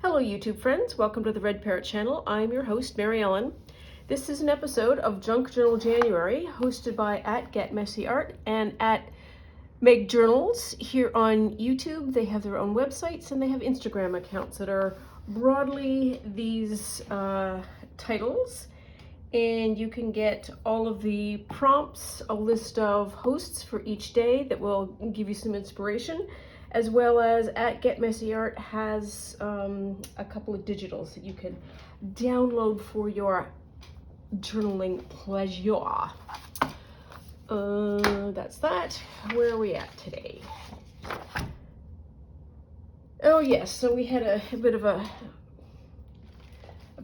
Hello YouTube friends, welcome to the Red Parrot channel. I'm your host, Mary Ellen. This is an episode of Junk Journal January, hosted by @GetMessyArt and @MegJournals here on YouTube. They have their own websites and they have Instagram accounts that are broadly these titles. And you can get all of the prompts, a list of hosts for each day that will give you some inspiration, as well as @GetMessyArt has a couple of digitals that you can download for your journaling pleasure. That's that. Where are we at today? Oh yes, so we had a bit of a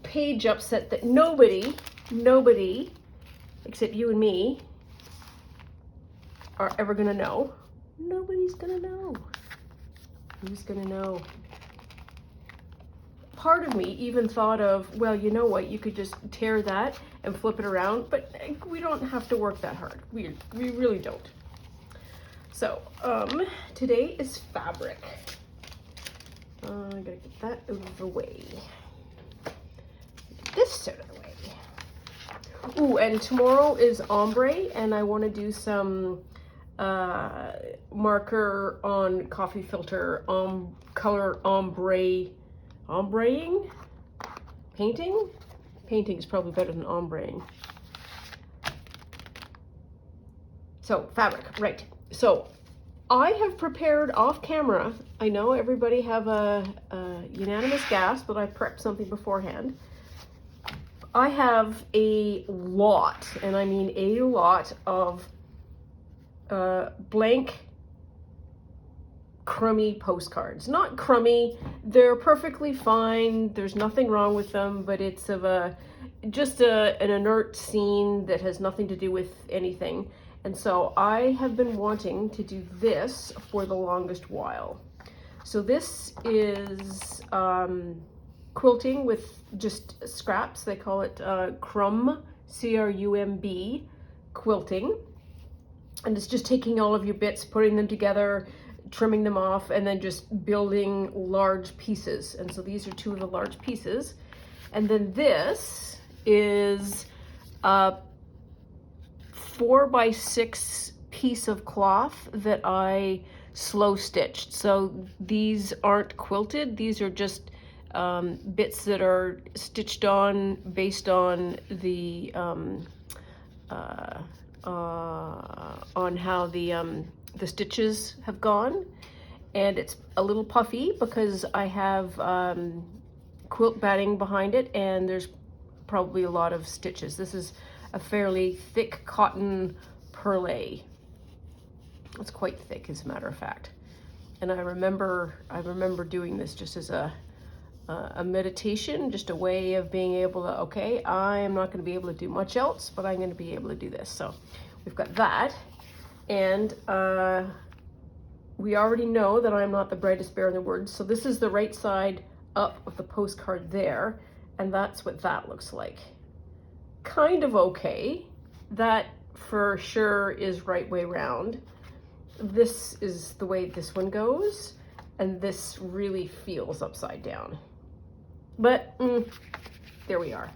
page upset that nobody except you and me are ever gonna know. Nobody's gonna know. Who's gonna know? Part of me even thought of, well, you know what, you could just tear that and flip it around, but we don't have to work that hard. We really don't. So, today is fabric. I gotta get that out of the way. Get this out of the way. Ooh, and tomorrow is ombre, and I want to do some marker on coffee filter color ombreing. Painting is probably better than ombreing. So fabric, right? So I have prepared off camera. I know everybody have a unanimous gasp that I prepped something beforehand. I have a lot, and I mean a lot, of blank crummy postcards. Not crummy, they're perfectly fine, there's nothing wrong with them, but it's of just an inert scene that has nothing to do with anything. And so I have been wanting to do this for the longest while. So this is quilting with just scraps. They call it crumb, C-R-U-M-B, quilting. And it's just taking all of your bits, putting them together, trimming them off, and then just building large pieces. And so these are two of the large pieces. And then this is a 4x6 piece of cloth that I slow stitched. So these aren't quilted, these are just bits that are stitched on based on the on how the stitches have gone. And it's a little puffy because I have quilt batting behind it, and there's probably a lot of stitches. This is a fairly thick cotton perlé. It's quite thick, as a matter of fact. And I remember doing this just as a meditation, just a way of being able to, okay, I am not going to be able to do much else, but I'm going to be able to do this. So we've got that, and we already know that I'm not the brightest bear in the woods. So this is the right side up of the postcard there, and that's what that looks like. Kind of okay. That for sure is right way round. This is the way this one goes, and this really feels upside down. But there we are.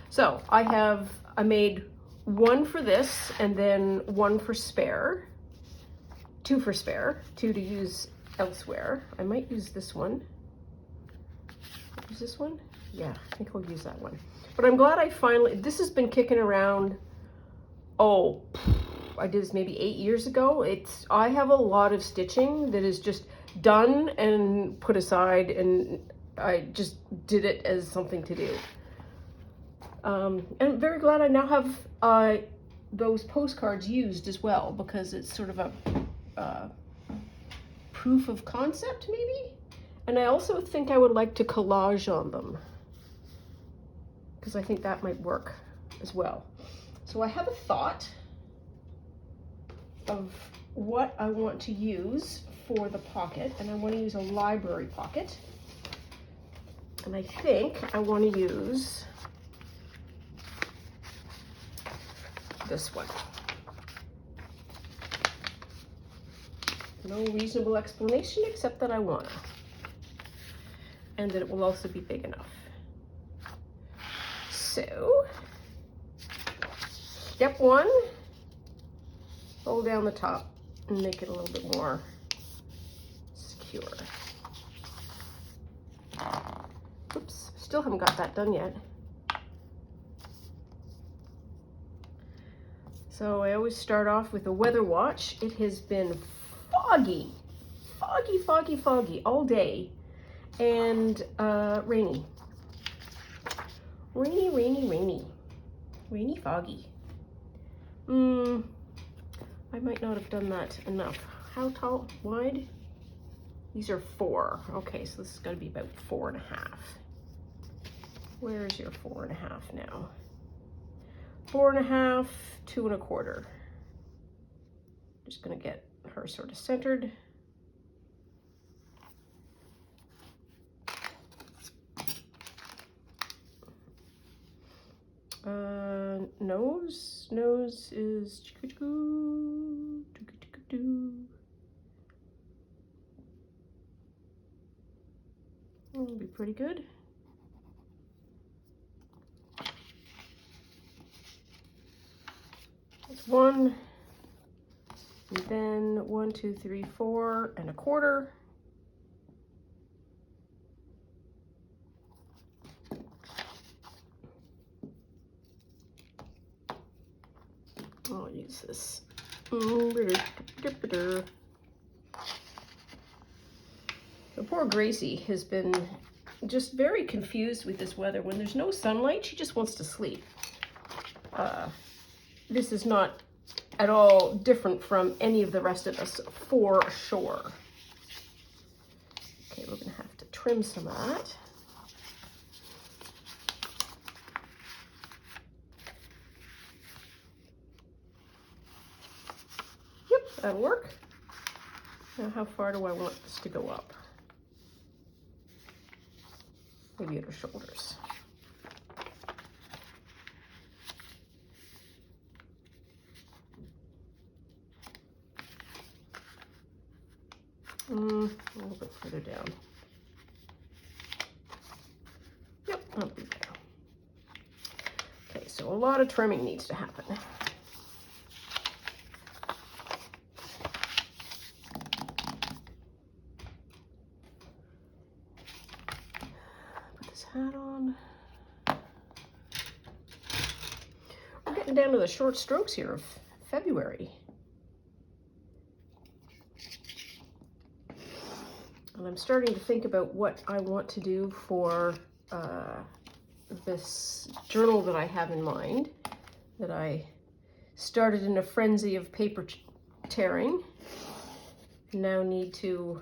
So I made one for this, and then one for spare, two for spare, two to use elsewhere. I might use this one. Use this one? Yeah, I think I'll use that one. But I'm glad I finally, this has been kicking around, oh, I did this maybe 8 years ago. I have a lot of stitching that is just done and put aside, and I just did it as something to do. And I'm very glad I now have those postcards used as well, because it's sort of a proof of concept, maybe? And I also think I would like to collage on them, because I think that might work as well. So I have a thought of what I want to use for the pocket, and I want to use a library pocket. And I think I want to use this one. No reasonable explanation except that I want to. and that it will also be big enough. So, step one, fold down the top and make it a little bit more secure. Oops, still haven't got that done yet. So I always start off with a weather watch. It has been foggy all day, and rainy, foggy. I might not have done that enough. How tall, wide? These are 4. Okay, so this is going to be about 4.5. Where's your 4.5 now? 4.5, 2 1/4. Just going to get her sort of centered. Nose is that'll be pretty good. That's 1, and then 1 2 3 4 1/4. I'll use this. The poor Gracie has been just very confused with this weather. When there's no sunlight, she just wants to sleep. This is not at all different from any of the rest of us, for sure. Okay, we're gonna have to trim some of that. That'll work. Now, how far do I want this to go up? Maybe at her shoulders. A little bit further down. Yep, that'll be there. Okay, so a lot of trimming needs to happen. Hat on. We're getting down to the short strokes here of February. And I'm starting to think about what I want to do for this journal that I have in mind, that I started in a frenzy of paper tearing. Now need to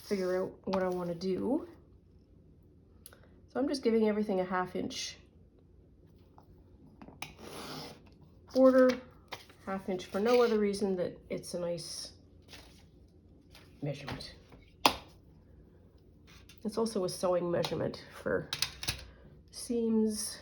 figure out what I want to do. So I'm just giving everything a 1/2 inch border, 1/2 inch for no other reason that it's a nice measurement. It's also a sewing measurement for seams.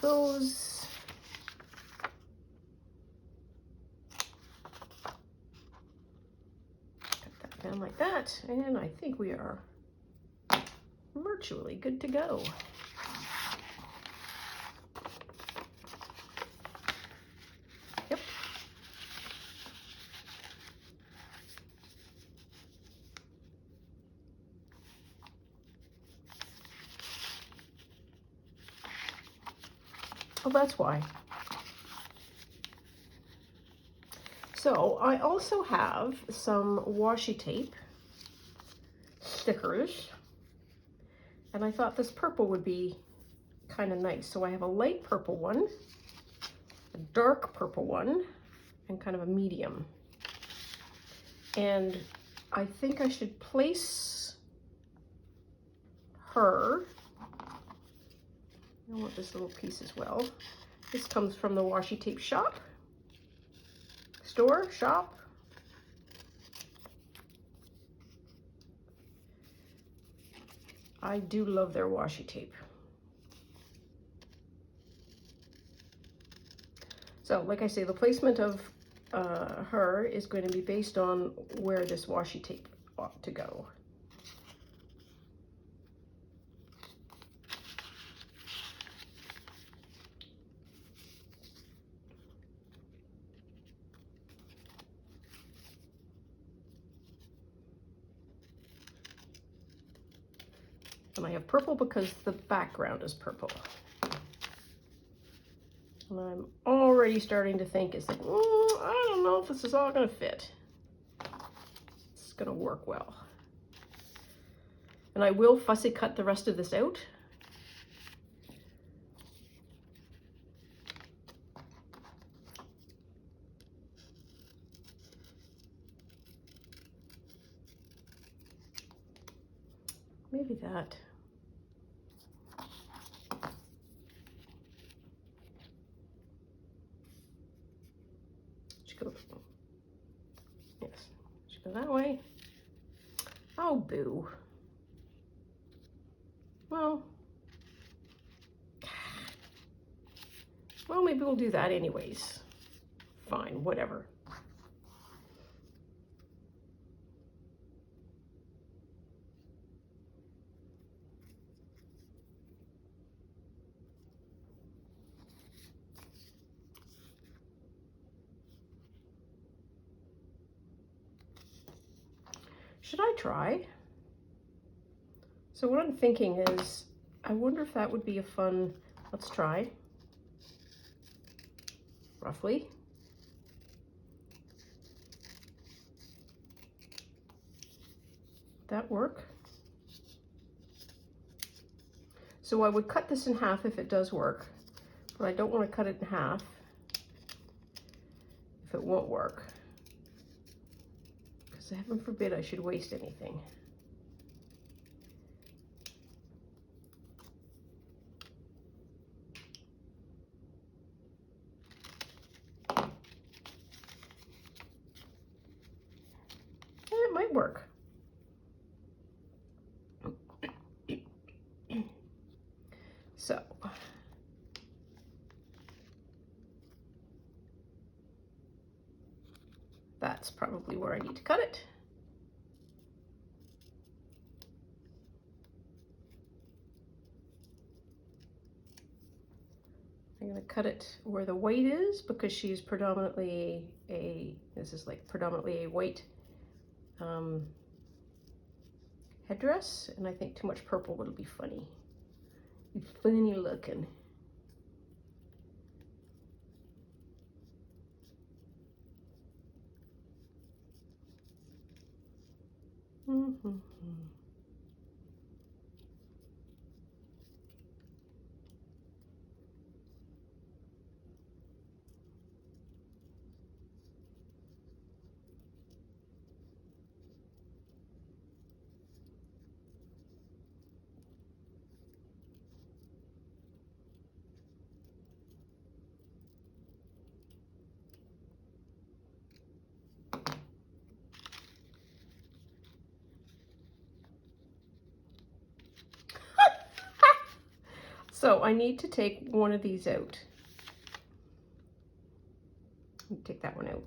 Those. Cut that down like that, and I think we are virtually good to go. Yep. Oh, that's why. So I also have some washi tape stickers, and I thought this purple would be kind of nice. So I have a light purple one, a dark purple one, and kind of a medium. And I think I should place her. I want this little piece as well. This comes from the washi tape shop. I do love their washi tape. So, like I say, the placement of her is going to be based on where this washi tape ought to go. And I have purple because the background is purple. And I'm already starting to think, it's like, I don't know if this is all going to fit. It's going to work well. And I will fussy cut the rest of this out. Maybe that. Should go. Yes. Should go that way. Oh, boo. Well, maybe we'll do that anyways. Fine, whatever. Should I try? So what I'm thinking is, I wonder if that would be a fun, let's try. Roughly. That work? So I would cut this in half if it does work, but I don't want to cut it in half if it won't work. Because heaven forbid I should waste anything. It might work. So, that's probably where I need to cut it. I'm going to cut it where the white is because she's predominantly this is like predominantly a white headdress, and I think too much purple would be funny. Be funny looking. So I need to take one of these out. Take that one out.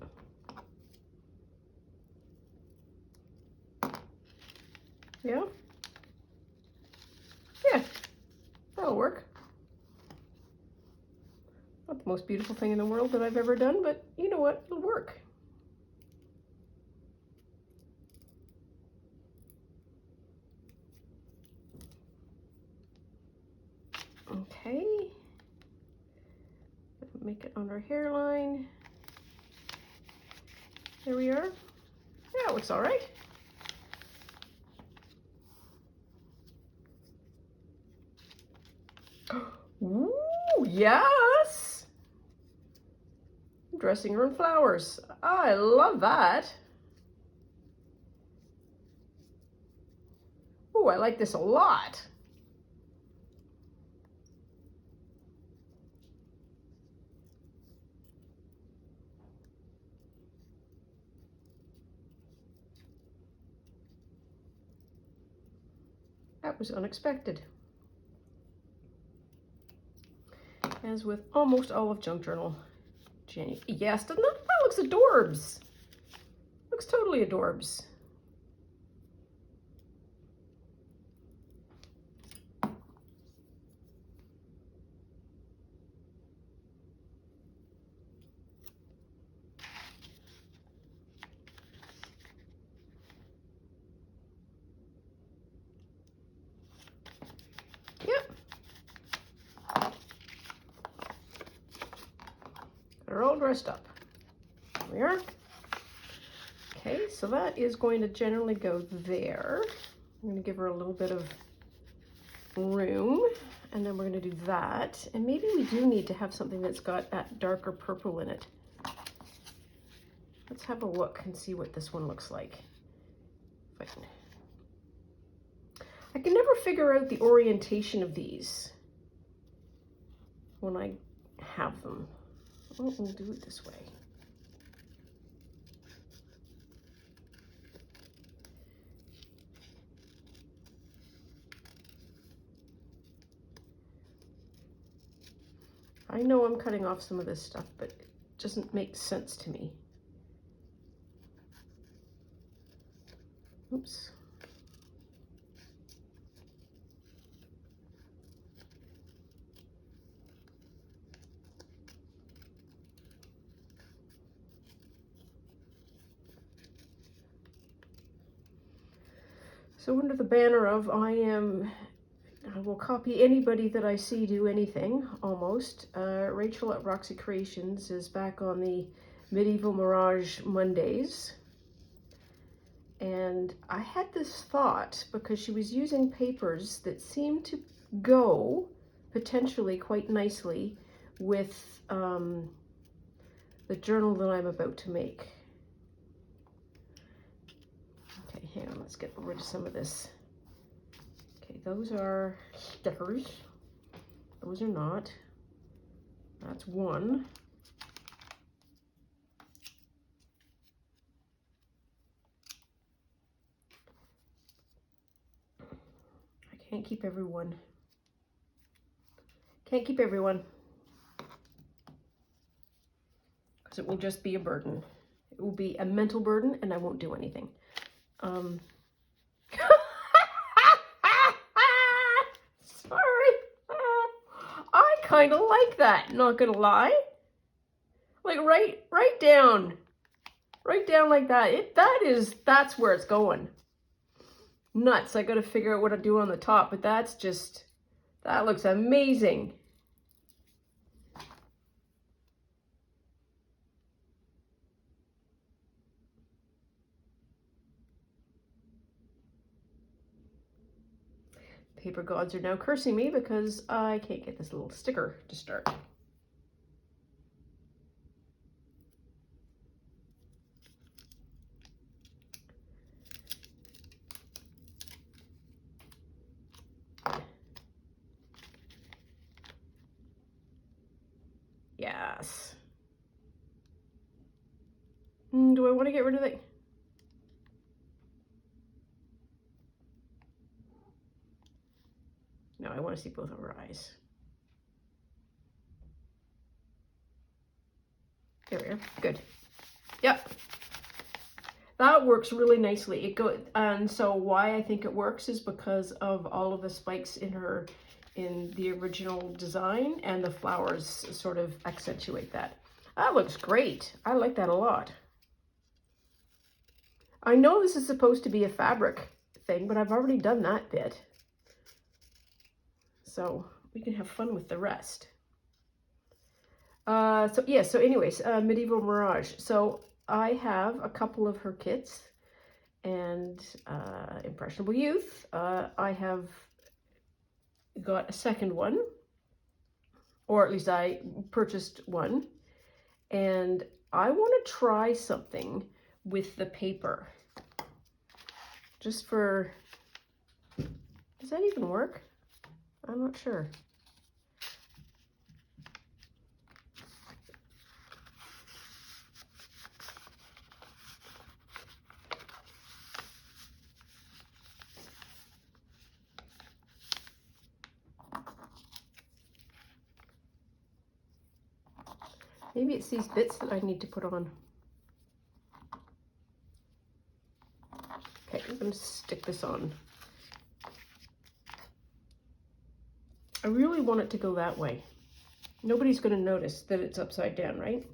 Yeah? Yeah, that'll work. Not the most beautiful thing in the world that I've ever done, but you know what? It'll work. Okay. Make it on our hairline. There we are. Yeah, it looks all right. Ooh, yes! Dressing room flowers. I love that. Ooh, I like this a lot. That was unexpected. As with almost all of Junk Journal. Yes, doesn't that looks adorbs. Looks totally adorbs. Yep. They're all dressed up. There we are. Okay, so that is going to generally go there. I'm going to give her a little bit of room, and then we're going to do that. And maybe we do need to have something that's got that darker purple in it. Let's have a look and see what this one looks like. I can never figure out the orientation of these when I have them. We'll do it this way. I know I'm cutting off some of this stuff, but it doesn't make sense to me. Oops. So under the banner of I will copy anybody that I see do anything, almost. Rachel at Roxy Creations is back on the Medieval Mirage Mondays. And I had this thought, because she was using papers that seemed to go potentially quite nicely with the journal that I'm about to make. Okay, hang on, let's get rid of some of this. Okay, those are stickers. Those are not. That's one. I can't keep everyone. Can't keep everyone. Because it will just be a burden. It will be a mental burden, and I won't do anything. Sorry. I kind of like that, not gonna lie. Like right down like that. That's where it's going. Nuts. I gotta figure out what to do on the top, but that looks amazing. Paper gods are now cursing me because I can't get this little sticker to start. Yes. Do I want to get rid of it? No, I want to see both of her eyes. There we are. Good. Yep. That works really nicely. And so why I think it works is because of all of the spikes in the original design, and the flowers sort of accentuate that. That looks great. I like that a lot. I know this is supposed to be a fabric thing, but I've already done that bit. So we can have fun with the rest. So anyways, Medieval Mirage. So I have a couple of her kits, and Impressionable Youth. I have got a second one, or at least I purchased one, and I want to try something with the paper. Just for, does that even work? I'm not sure. Maybe it's these bits that I need to put on. Okay, I'm going to stick this on. I really want it to go that way. Nobody's going to notice that it's upside down, right?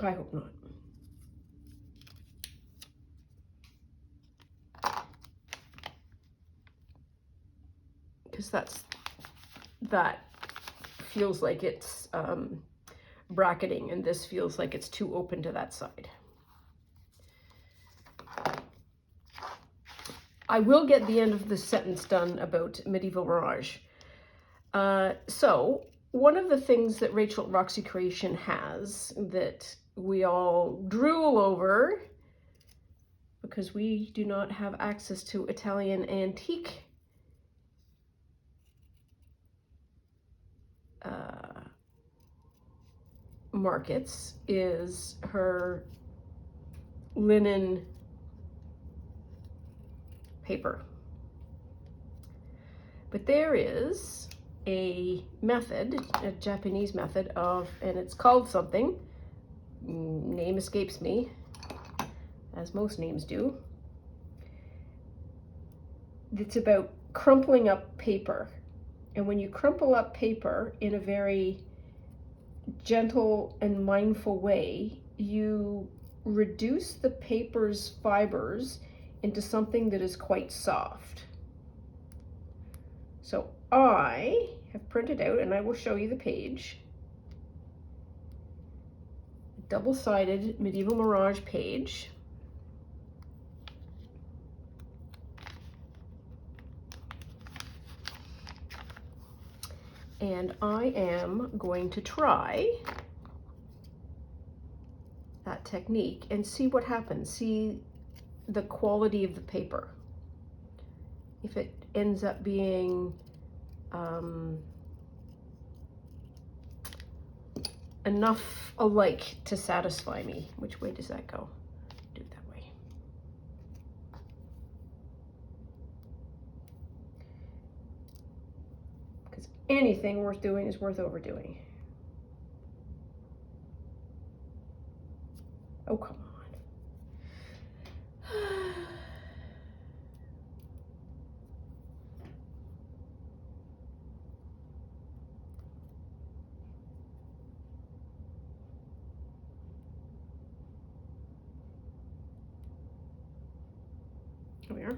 I hope not. Because that feels like it's bracketing, and this feels like it's too open to that side. I will get the end of the sentence done about Medieval Mirage. So one of the things that Rachel at Roxy Creation has that we all drool over, because we do not have access to Italian antique markets, is her linen paper. But there is a method, a Japanese method of, and it's called something, name escapes me, as most names do. It's about crumpling up paper. And when you crumple up paper in a very gentle and mindful way, you reduce the paper's fibers into something that is quite soft. So I have printed out, and I will show you the page, a double-sided Medieval Mirage page. And I am going to try that technique and see what happens. See the quality of the paper. If it ends up being enough alike to satisfy me. Which way does that go? Do it that way. Because anything worth doing is worth overdoing. Oh, come on. Here we are.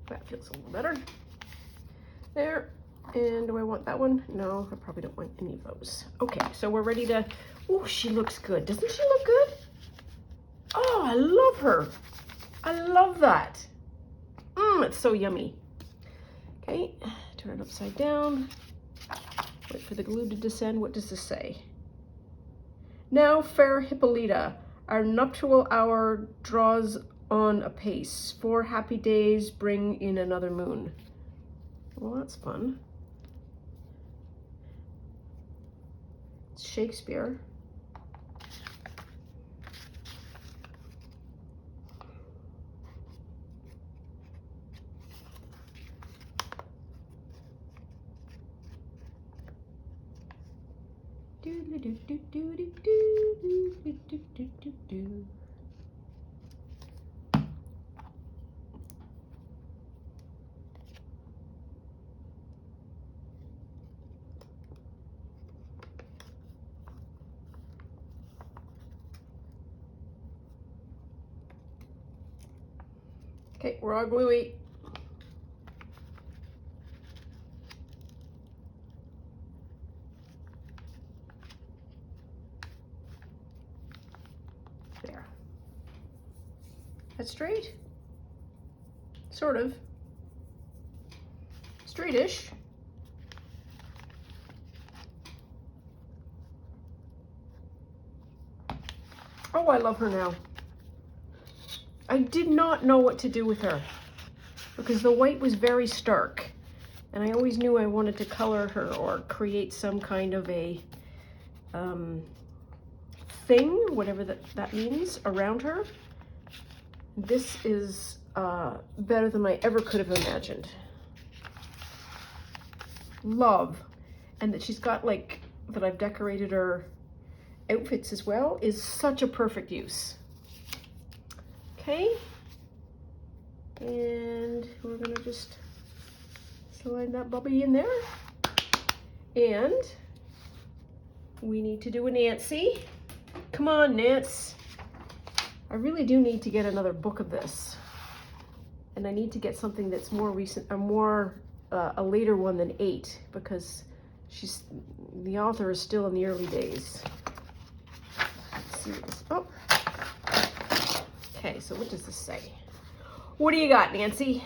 That feels a little better. There. And do I want that one? No, I probably don't want any of those. Okay, so we're ready to... Oh, she looks good. Doesn't she look good? Oh, I love her. I love that. It's so yummy. Okay, turn it upside down. Wait for the glue to descend. What does this say? Now, fair Hippolyta, our nuptial hour draws on apace. 4 happy days bring in another moon. Well, that's fun. It's Shakespeare. Okay, we're all gluey. There. That's straight? Sort of. Straightish. Oh, I love her now. I did not know what to do with her because the white was very stark, and I always knew I wanted to color her or create some kind of a thing, whatever that means, around her. This is better than I ever could have imagined. Love. And that she's got like, that I've decorated her outfits as well, is such a perfect use. Okay. And we're gonna just slide that bubby in there. And we need to do a Nancy. Come on, Nance. I really do need to get another book of this. And I need to get something that's more recent, a later one than 8, because the author is still in the early days. Let's see this. Oh. Okay, so what does this say? What do you got, Nancy?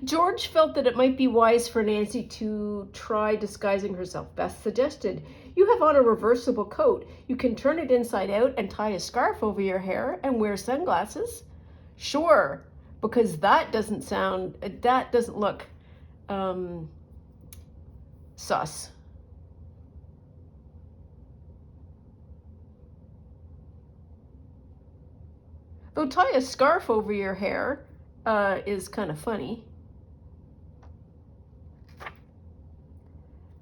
George felt that it might be wise for Nancy to try disguising herself. Beth suggested, "You have on a reversible coat. You can turn it inside out and tie a scarf over your hair and wear sunglasses." Sure, because that doesn't look sus. Though tie a scarf over your hair is kind of funny.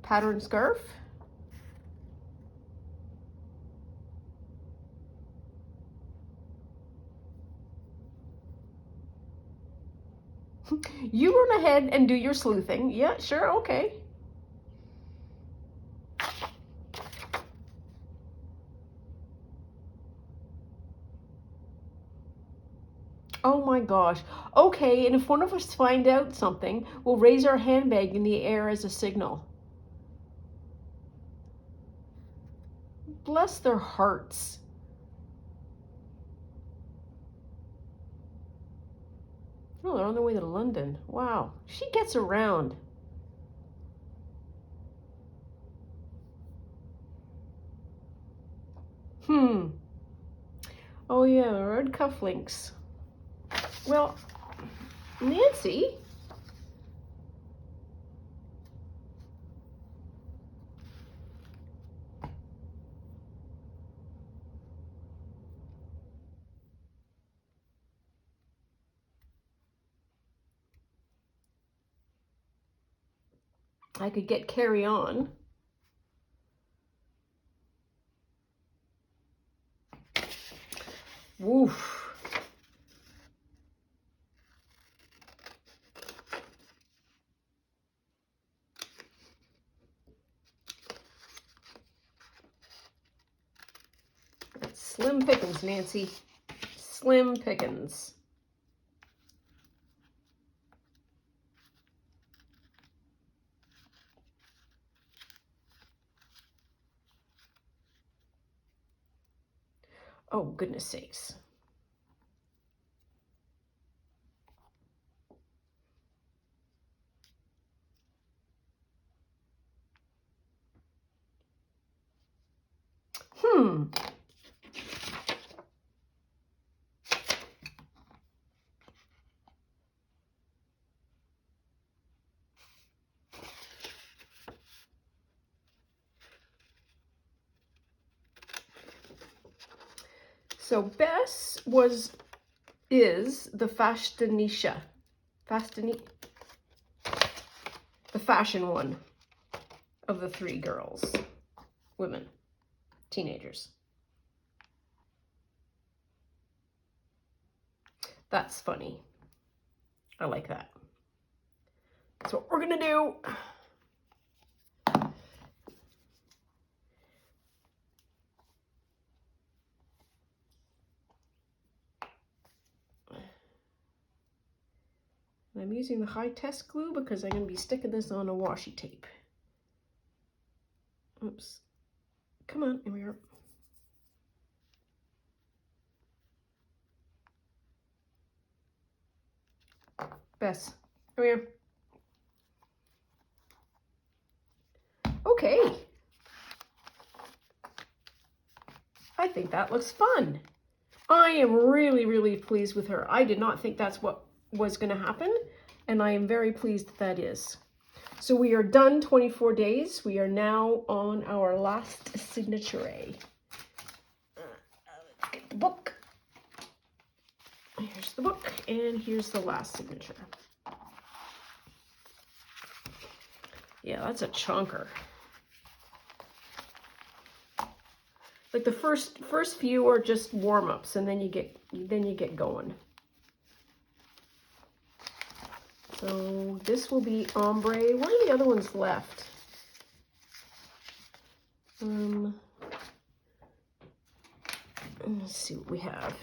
Pattern scarf. You run ahead and do your sleuthing. Yeah, sure, okay. Oh my gosh. Okay, and if one of us find out something, we'll raise our handbag in the air as a signal. Bless their hearts. Oh, they're on their way to London. Wow, she gets around. Oh yeah, red cufflinks. Well, Nancy. I could get Carry On. Woof. Slim pickings, Nancy. Slim pickings. Oh, goodness sakes. So Bess is the fashionisha. The fashion one of the 3 girls. Women. Teenagers. That's funny. I like that. That's what we're gonna do. And I'm using the high test glue because I'm going to be sticking this on a washi tape. Oops. Come on, here we are. Bess, come here. Okay. I think that looks fun. I am really, really pleased with her. I did not think that's what was going to happen, and I am very pleased that is. So we are done 24 days. We are now on our last signature. Let's get the book. Here's the book, and here's the last signature. Yeah, that's a chunker. Like the first few are just warm-ups, and then you get going. So this will be ombre. What are the other ones left? Let's see what we have.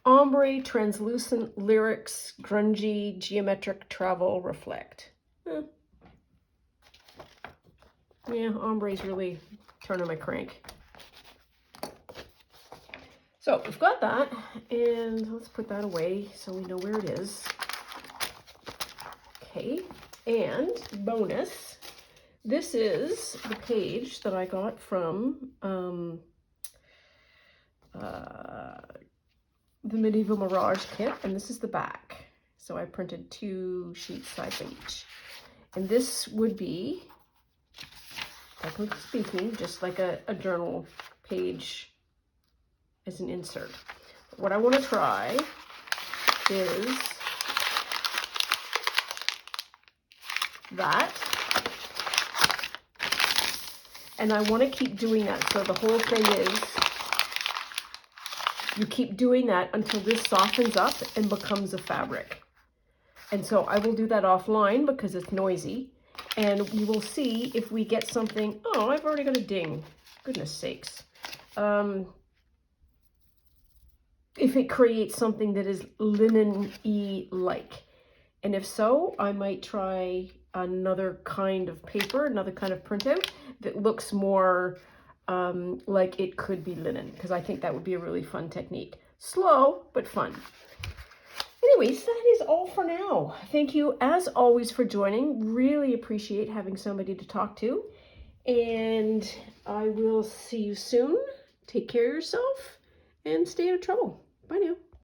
Ombre, translucent, lyrics, grungy, geometric, travel, reflect. Yeah, ombre's really turning my crank. So we've got that, and let's put that away so we know where it is. Okay, and bonus, this is the page that I got from the Medieval Mirage kit, and this is the back. So I printed 2 sheets side by each. And this would be, technically speaking, just like a journal page as an insert. But what I want to try is that. And I want to keep doing that. So the whole thing is, you keep doing that until this softens up and becomes a fabric. And so I will do that offline because it's noisy. And we will see if we get something. Oh, I've already got a ding. Goodness sakes. If it creates something that is linen-y like. And if so, I might try another kind of paper, another kind of printout that looks more like it could be linen, because I think that would be a really fun technique. Slow, but fun. Anyways, that is all for now. Thank you, as always, for joining. Really appreciate having somebody to talk to. And I will see you soon. Take care of yourself and stay out of trouble. Bye now.